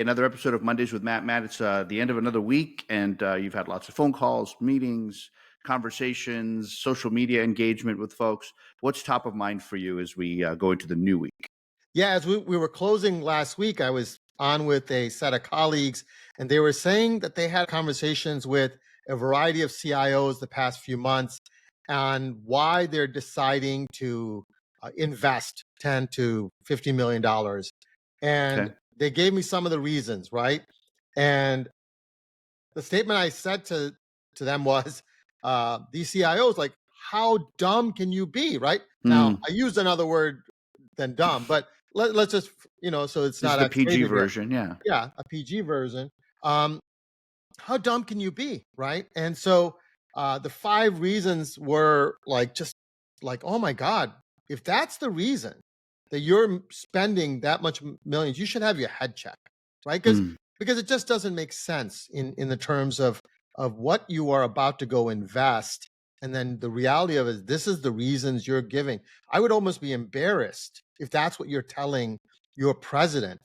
Another episode of Mondays with Matt. Matt, it's the end of another week, and you've had lots of phone calls, meetings, conversations, social media engagement with folks. What's top of mind for you as we go into the new week? Yeah, as we were closing last week, I was on with a set of colleagues, and they were saying that they had conversations with a variety of CIOs the past few months on why they're deciding to invest 10 to $50 million. And Okay. they gave me some of the reasons, right? And the statement I said to them was, these CIOs, like, how dumb can you be, right? Now, Mm. I used another word than dumb, but let's just, so it's This is not the PG X-rated here. version. Yeah. Yeah, a PG version. Um, how dumb can you be, right? And so the five reasons were like, just like, oh my God, if that's the reason that you're spending that much millions, you should have your head checked, right? Mm. Because it just doesn't make sense in the terms of what you are about to go invest. And then the reality of it is, this is the reasons you're giving. I would almost be embarrassed if that's what you're telling your president,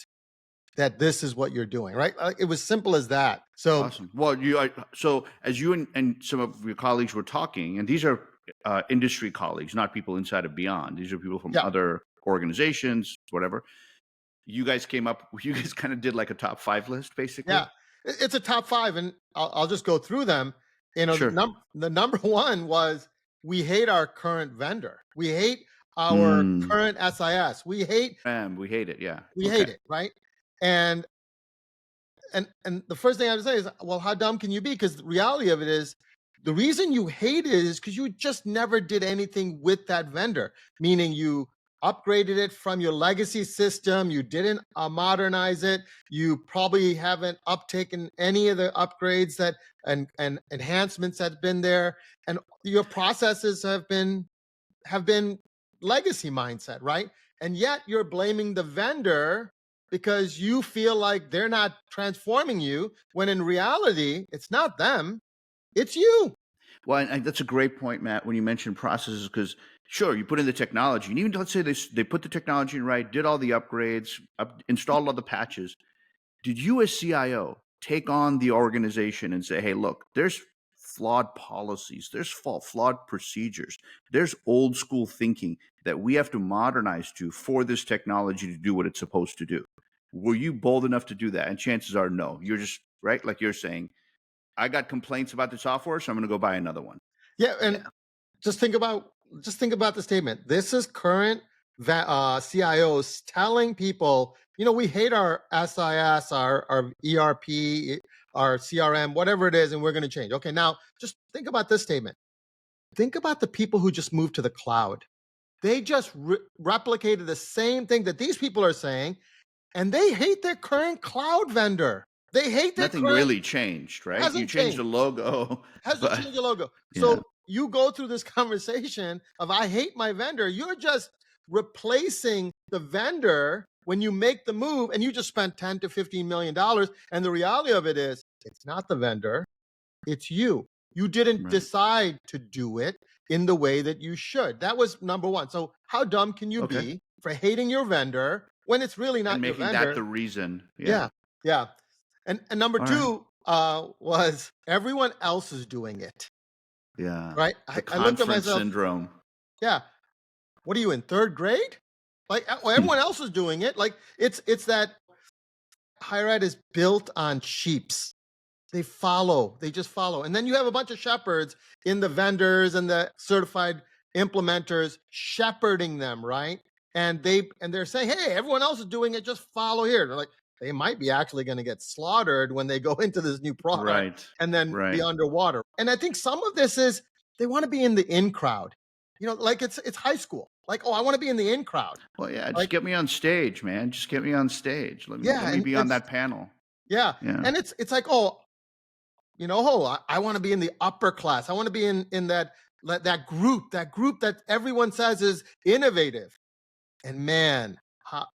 that this is what you're doing, right? Like, it was simple as that. So Awesome. Well, so as you and some of your colleagues were talking, and these are industry colleagues, not people inside of Beyond. These are people from yeah, other organizations, whatever. You guys came up. You guys kind of did like a top 5 list, yeah, basically. it's a top five, and I'll just go through them. Sure. The number one was, we hate our current vendor. We hate our Mm. current SIS. We hate it. Yeah. We Okay. hate it, right? And and the first thing I would say is, well, how dumb can you be? Because the reality of it is, the reason you hate it is because you just never did anything with that vendor, meaning you upgraded it from your legacy system, you didn't modernize it, you probably haven't uptaken any of the upgrades that and enhancements that's been there, and your processes have been legacy mindset, right? And yet you're blaming the vendor because you feel like they're not transforming you, when in reality, it's not them, it's you. Well, and that's a great point, Matt, when you mention processes, because sure, you put in the technology, and even let's say they put the technology in right, did all the upgrades, installed all the patches. Did you, as CIO, take on the organization and say, hey, look, there's flawed policies, there's flawed procedures, there's old school thinking that we have to modernize to for this technology to do what it's supposed to do? Were you bold enough to do that? And chances are no. You're just, right, like you're saying, I got complaints about the software, so I'm going to go buy another one. Yeah, and Yeah. just think about the statement. This is current CIOs telling people, we hate our SIS, our ERP, our CRM, whatever it is, and we're going to change. Okay, now just think about this statement. Think about the people who just moved to the cloud. They just replicated the same thing that these people are saying, and they hate their current cloud vendor. They hate their Nothing current, really changed, right? You hasn't changed the changed, logo, hasn't but changed the logo. yeah, So you go through this conversation of, I hate my vendor. You're just replacing the vendor when you make the move, and you just spent 10 to $15 million. And the reality of it is, it's not the vendor, it's you. You didn't right. decide to do it in the way that you should. That was number one. So how dumb can you Okay. be for hating your vendor when it's really And not your making that vendor? the reason. Yeah. Yeah, yeah. And number All right. two was, everyone else is doing it, Yeah. right? The I looked at conference myself, syndrome. yeah. What are you in third grade? Like, well, Hmm. everyone else is doing it. Like, it's that higher ed is built on sheeps. They just follow. And then you have a bunch of shepherds in the vendors and the certified implementers shepherding them, right? And they're saying, hey, everyone else is doing it, just follow here. They're like, they might be actually going to get slaughtered when they go into this new product Right. and then be Right. underwater. And I think some of this is, they want to be in the in crowd. Like, it's high school. Like, oh, I want to be in the in crowd. Well, yeah, just Like, get me on stage, man. Just get me on stage. Let yeah, me and be on that panel. yeah, Yeah. and it's like, oh, I want to be in the upper class. I want to be in that group that everyone says is innovative. And man,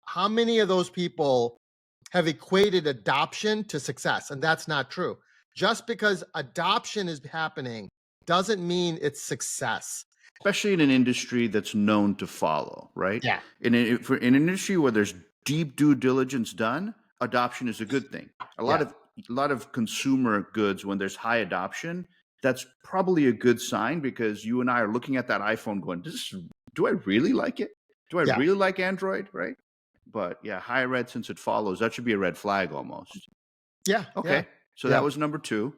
how many of those people have equated adoption to success? And that's not true. Just because adoption is happening doesn't mean it's success. Especially in an industry that's known to follow, right? Yeah. In an industry where there's deep due diligence done, adoption is a good thing. A Yeah. lot of consumer goods, when there's high adoption, that's probably a good sign, because you and I are looking at that iPhone going, do I really like it? Do I Yeah. really like Android? Right. But yeah, high red, since it follows, that should be a red flag almost. Yeah. Yeah. Okay. So Yeah. that was number 2.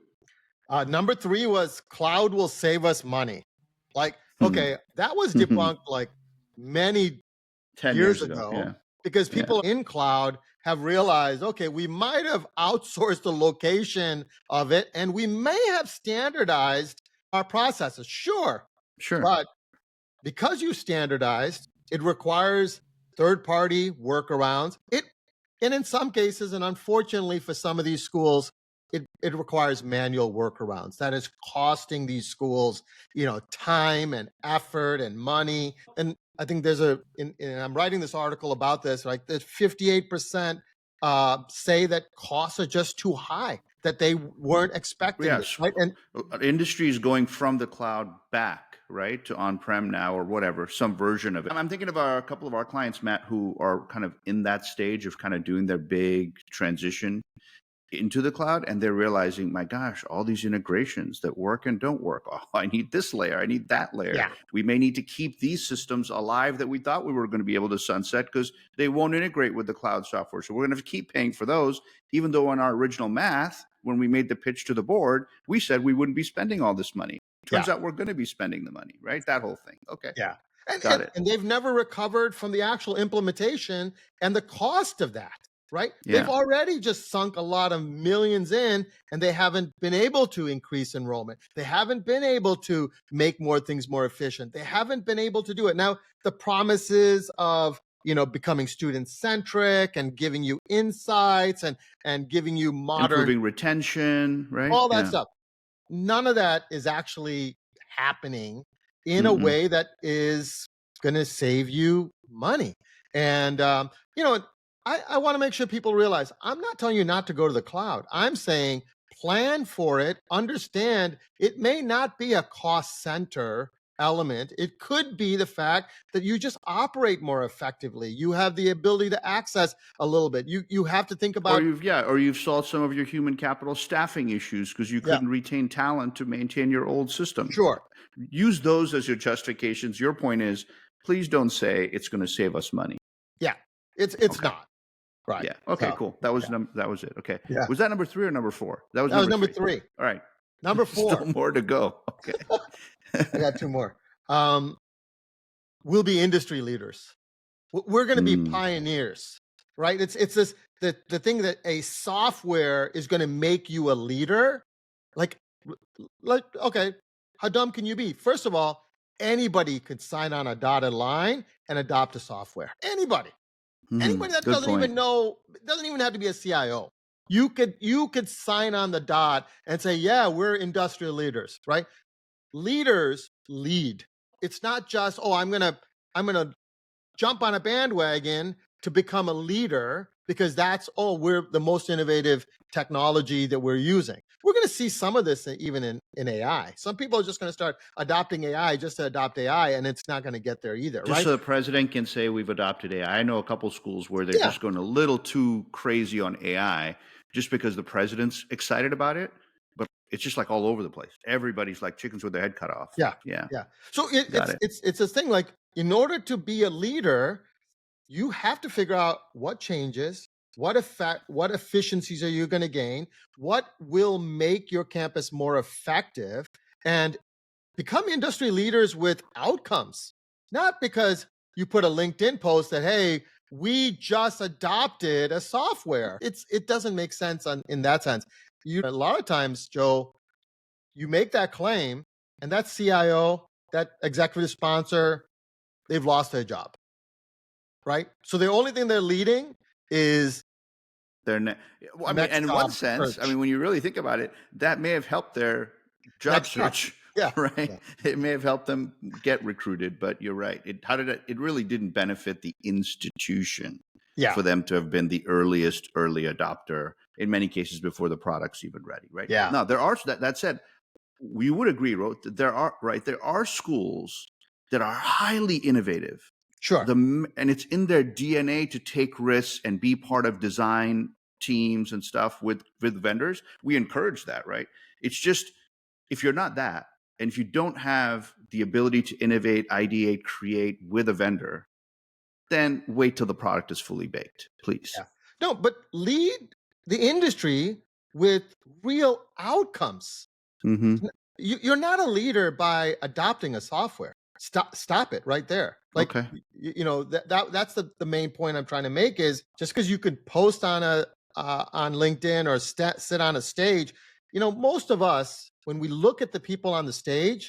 Number 3 was cloud will save us money. Like, okay, that was 10 debunked like many years years ago. ago Yeah. because Yeah. people in cloud have realized, okay, we might have outsourced the location of it and we may have standardized our processes. Sure. Sure. But because you standardized, it requires third-party workarounds. And in some cases, and unfortunately for some of these schools, it requires manual workarounds. That is costing these schools, time and effort and money. And I think there's and I'm writing this article about this, like that 58% say that costs are just too high, that they weren't expecting this, Yes. right? And Industry is going from the cloud back, right, to on-prem now, or whatever, some version of it. I'm thinking of a couple of our clients, Matt, who are kind of in that stage of kind of doing their big transition into the cloud, and they're realizing, my gosh, all these integrations that work and don't work. Oh, I need this layer, I need that layer. Yeah. We may need to keep these systems alive that we thought we were going to be able to sunset because they won't integrate with the cloud software. So we're going to keep paying for those, even though in our original math, when we made the pitch to the board, we said we wouldn't be spending all this money. Turns out we're going to be spending the money, right? That whole thing. Okay. Yeah. Got it. And they've never recovered from the actual implementation and the cost of that, right? Yeah. They've already just sunk a lot of millions in, and they haven't been able to increase enrollment. They haven't been able to make more things more efficient. They haven't been able to do it. Now, the promises of becoming student-centric and giving you insights and giving you modern, improving retention, right? all that stuff. None of that is actually happening in a way that is going to save you money. And, I want to make sure people realize I'm not telling you not to go to the cloud. I'm saying plan for it, understand it may not be a cost center element. It could be the fact that you just operate more effectively. You have the ability to access a little bit. You have to think about, or you've solved some of your human capital staffing issues because you couldn't retain talent to maintain your old system. Sure. Use those as your justifications. Your point is, please don't say it's going to save us money. Yeah, it's not. Right. Yeah. Okay, cool. That was that was it. Okay. Yeah. Was that number 3 or number 4? That was number 3. All right. Number 4. Still more to go. Okay. I got 2 more. We'll be industry leaders. We're going to be pioneers, right? It's this the thing that a software is going to make you a leader. Like okay, how dumb can you be? First of all, anybody could sign on a dotted line and adopt a software. Anybody that doesn't even know, doesn't even have to be a CIO. You could sign on the dot and say, yeah, we're industrial leaders, right? Leaders lead. It's not just, I'm gonna jump on a bandwagon to become a leader because that's, we're the most innovative technology that we're using. We're going to see some of this even in AI. Some people are just going to start adopting AI just to adopt AI, and it's not going to get there either, just right? So the president can say we've adopted AI. I know a couple schools where they're just going a little too crazy on AI just because the president's excited about it, but it's just like all over the place. Everybody's like chickens with their head cut off. Yeah. So it's this thing, like, in order to be a leader, you have to figure out what changes, what efficiencies are you going to gain, what will make your campus more effective, and become industry leaders with outcomes. Not because you put a LinkedIn post that, hey, we just adopted a software. It doesn't make sense in that sense. A lot of times, Joe, you make that claim, and that CIO, that executive sponsor, they've lost their job, right? So the only thing they're leading is and in one sense, search. when you really think about it, that may have helped their job search. Right. Yeah. It may have helped them get recruited, but you're right. It really didn't benefit the institution for them to have been the early adopter in many cases before the product's even ready. Right. Yeah. Now there are, that said, we would agree, that there are schools that are highly innovative. Sure. And it's in their DNA to take risks and be part of design teams and stuff with vendors. We encourage that, right? It's just, if you're not that, and if you don't have the ability to innovate, ideate, create with a vendor, then wait till the product is fully baked, please. Yeah. No, but lead the industry with real outcomes. Mm-hmm. You're not a leader by adopting a software. Stop it right there. Like Okay. that's the main point I'm trying to make is just because you could post on a on LinkedIn or sit on a stage, most of us when we look at the people on the stage,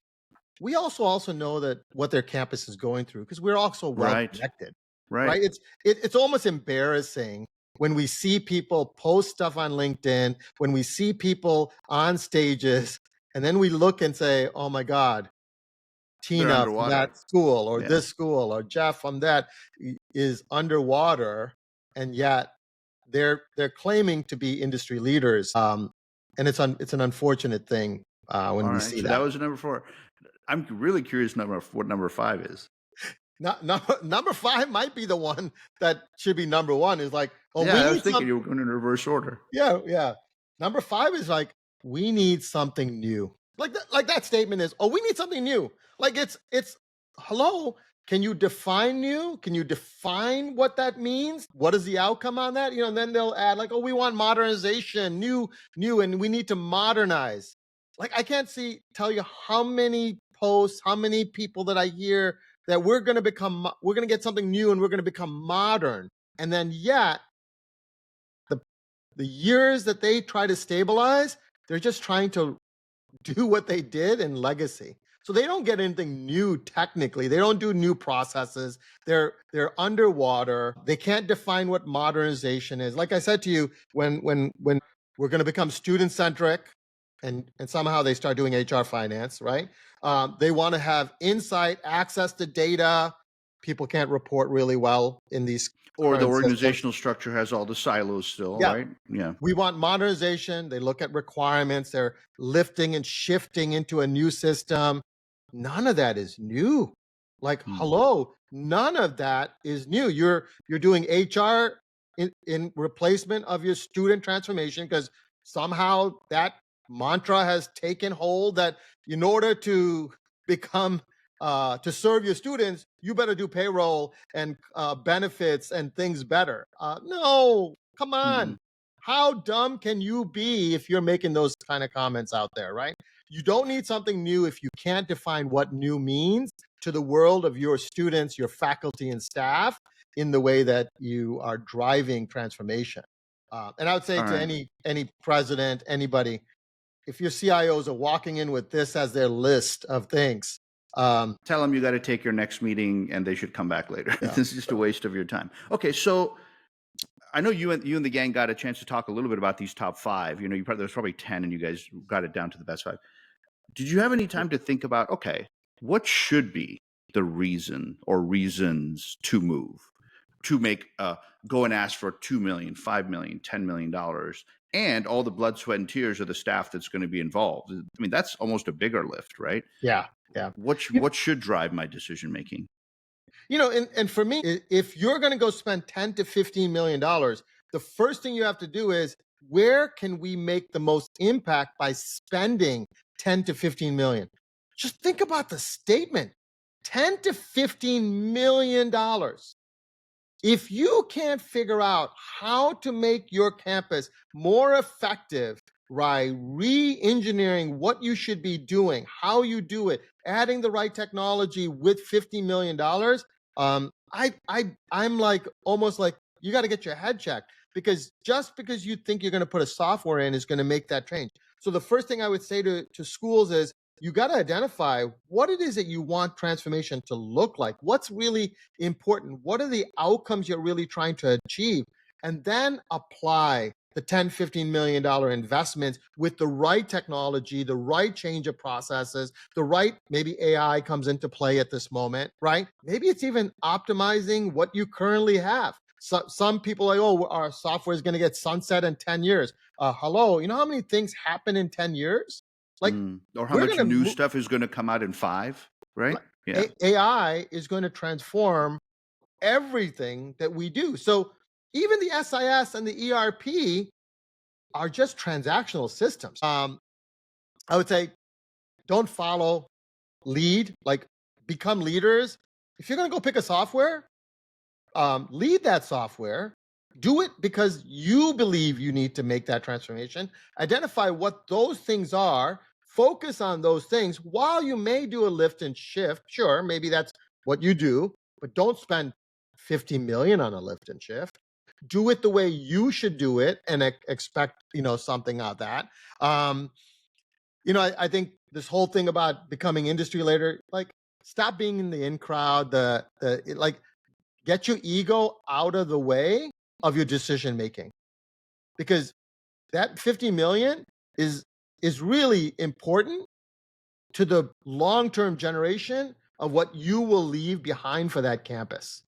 we also know that what their campus is going through because we're also well Right. connected, Right. right? It's almost embarrassing when we see people post stuff on LinkedIn, when we see people on stages, and then we look and say, "Oh my God, They're Tina from underwater. that school or Yeah. this school or Jeff from that is underwater," and yet they're claiming to be industry leaders. And it's an unfortunate thing when All we right. see So that that. was number 4. I'm really curious what number 5 is. Number 5 might be the one that should be number 1 is like, oh, Yeah, we I was need thinking some. you were going in reverse order. Yeah, yeah. Number 5 is like, we need something new. Like that statement is, oh, we need something new. Like it's hello. Can you define new? Can you define what that means? What is the outcome on that? And then they'll add like, oh, we want modernization, new, and we need to modernize. Like I can't tell you how many posts, how many people that I hear that we're going to get something new and we're going to become modern. And then yet the years that they try to stabilize, they're just trying to do what they did in legacy. So they don't get anything new technically. They don't do new processes. They're underwater. They can't define what modernization is. Like I said to you, when we're going to become student centric, and somehow they start doing HR finance, right? They want to have insight, access to data. People can't report really well in these Or the current systems. organizational structure has all the silos still, Yeah, right? Yeah. we want modernization. They look at requirements. They're lifting and shifting into a new system. None of that is new. Like, Hmm. hello, none of that is new. You're doing HR in replacement of your student transformation because somehow that mantra has taken hold that in order to become to serve your students, you better do payroll and benefits and things better. No, come Hmm. on. How dumb can you be if you're making those kind of comments out there, right? You don't need something new if you can't define what new means to the world of your students, your faculty, and staff in the way that you are driving transformation. And I would say All to right. any president, anybody, if your CIOs are walking in with this as their list of things, Tell them you got to take your next meeting and they should come back later. yeah, This is just a waste of your time. Okay, so I know you and the gang got a chance to talk a little bit about these top 5. There's probably 10 and you guys got it down to the best 5. Did you have any time to think about, okay, what should be the reason or reasons to move, to make go and ask for 2 million, 5 million, $10 million, and all the blood, sweat, and tears of the staff that's going to be involved? I mean, that's almost a bigger lift, right? yeah, yeah. What should drive my decision making? And for me, if you're going to go spend 10 to 15 million dollars, the first thing you have to do is where can we make the most impact by spending 10 to 15 million? Just think about the statement. 10 to 15 million dollars. If you can't figure out how to make your campus more effective by re-engineering what you should be doing, how you do it, adding the right technology with $50 million, I'm like almost like you got to get your head checked because just because you think you're going to put a software in is going to make that change. So the first thing I would say to schools is you got to identify what it is that you want transformation to look like. What's really important? What are the outcomes you're really trying to achieve? And then apply the 10, $15 million investments with the right technology, the right change of processes, the right, maybe AI comes into play at this moment, right? Maybe it's even optimizing what you currently have. So, some people are like, oh, our software is going to get sunset in 10 years. Hello, you know how many things happen in 10 years? Like, Or how we're much going new to stuff is going to come out in 5, right? Yeah. AI is going to transform everything that we do. So even the SIS and the ERP are just transactional systems. I would say don't follow, lead, like become leaders. If you're going to go pick a software, lead that software. Do it because you believe you need to make that transformation. Identify what those things are. Focus on those things while you may do a lift and shift. Sure, maybe that's what you do, but don't spend 50 million on a lift and shift. Do it the way you should do it and expect, something out of that. Um, I think this whole thing about becoming industry leader, like stop being in the in crowd, like get your ego out of the way of your decision making, because that 50 million is is really important to the long-term generation of what you will leave behind for that campus.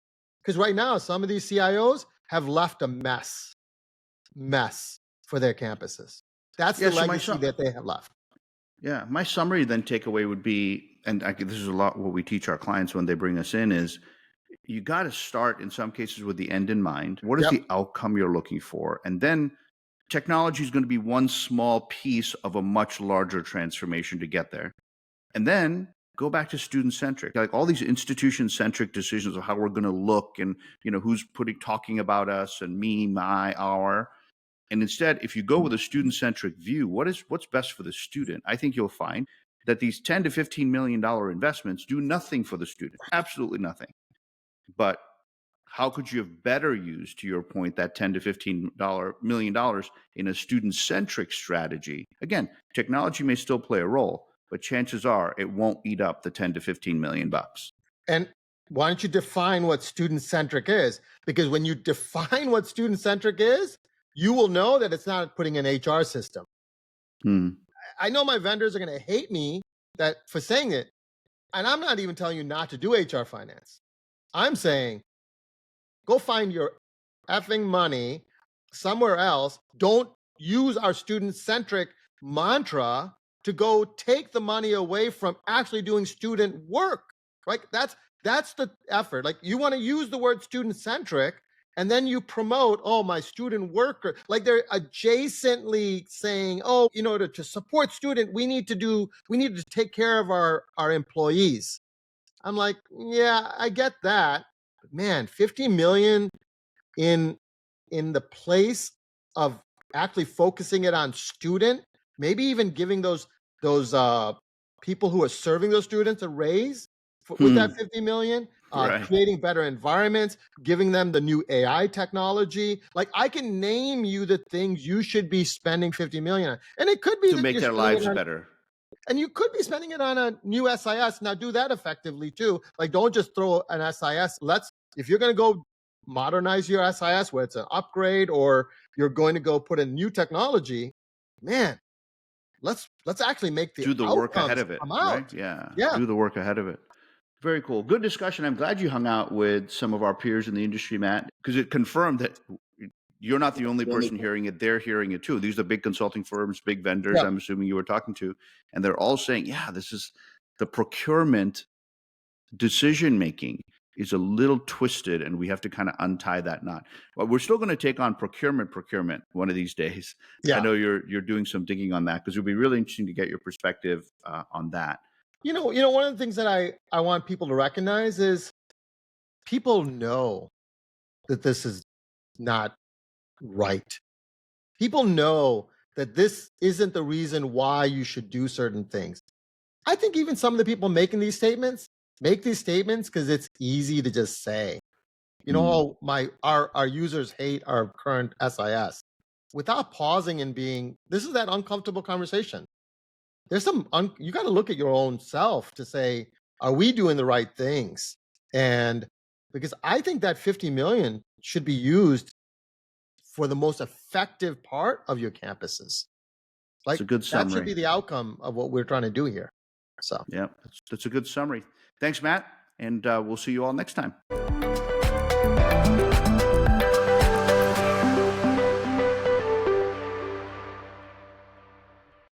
Because right now, some of these CIOs have left a mess for their campuses. That's Yeah. the So legacy that they have left. yeah, my summary then takeaway would be, and this is a lot what we teach our clients when they bring us in is you got to start in some cases with the end in mind. What is Yep. the outcome you're looking for? And then technology is going to be one small piece of a much larger transformation to get there. And then go back to student centric, like all these institution centric decisions of how we're going to look and, who's talking about us and me, my, our. And instead, if you go with a student centric view, what's best for the student? I think you'll find that these 10 to $15 million investments do nothing for the student, absolutely nothing. But how could you have better used, to your point, that 10 to $15 million in a student centric strategy? Again, technology may still play a role, but chances are it won't eat up the 10 to 15 million bucks. And why don't you define what student centric is? Because when you define what student centric is, you will know that it's not putting an HR system. I know my vendors are going to hate me for saying it. And I'm not even telling you not to do HR finance. I'm saying go find your effing money somewhere else. Don't use our student centric mantra to go take the money away from actually doing student work. Right? That's the effort. Like you want to use the word student centric and then you promote, oh, my student worker. Like they're adjacently saying, oh, to support student, we need to take care of our employees. I'm like, yeah, I get that. But man, 50 million in the place of actually focusing it on student, maybe even giving those people who are serving those students a raise with that 50 million, Right. creating better environments, giving them the new AI technology. Like I can name you the things you should be spending 50 million on. And it could be To that make you're their spending it lives on, better. and you could be spending it on a new SIS. Now do that effectively too. Like don't just throw an SIS. If you're going to go modernize your SIS, whether it's an upgrade or you're going to go put in new technology, man, let's actually make the Do the work ahead outcomes of it, come right? out. Yeah. Yeah. Do the work ahead of it. Very cool. Good discussion. I'm glad you hung out with some of our peers in the industry, Matt, because it confirmed that you're not the only person hearing it. They're hearing it too. These are big consulting firms, big vendors, Yeah. I'm assuming you were talking to, and they're all saying, yeah, this is the procurement decision making is a little twisted and we have to kind of untie that knot. But we're still going to take on procurement one of these days. I Yeah. know you're doing some digging on that because it would be really interesting to get your perspective on that. One of the things that I want people to recognize is people know that this is not right. People know that this isn't the reason why you should do certain things. I think even some of the people making these statements make these statements because it's easy to just say, oh, our users hate our current SIS, without pausing and this is that uncomfortable conversation. There's you got to look at your own self to say, are we doing the right things? And because I think that 50 million should be used for the most effective part of your campuses. Like, it's a good summary. That should be the outcome of what we're trying to do here. So yeah, that's a good summary. Thanks, Matt, and we'll see you all next time.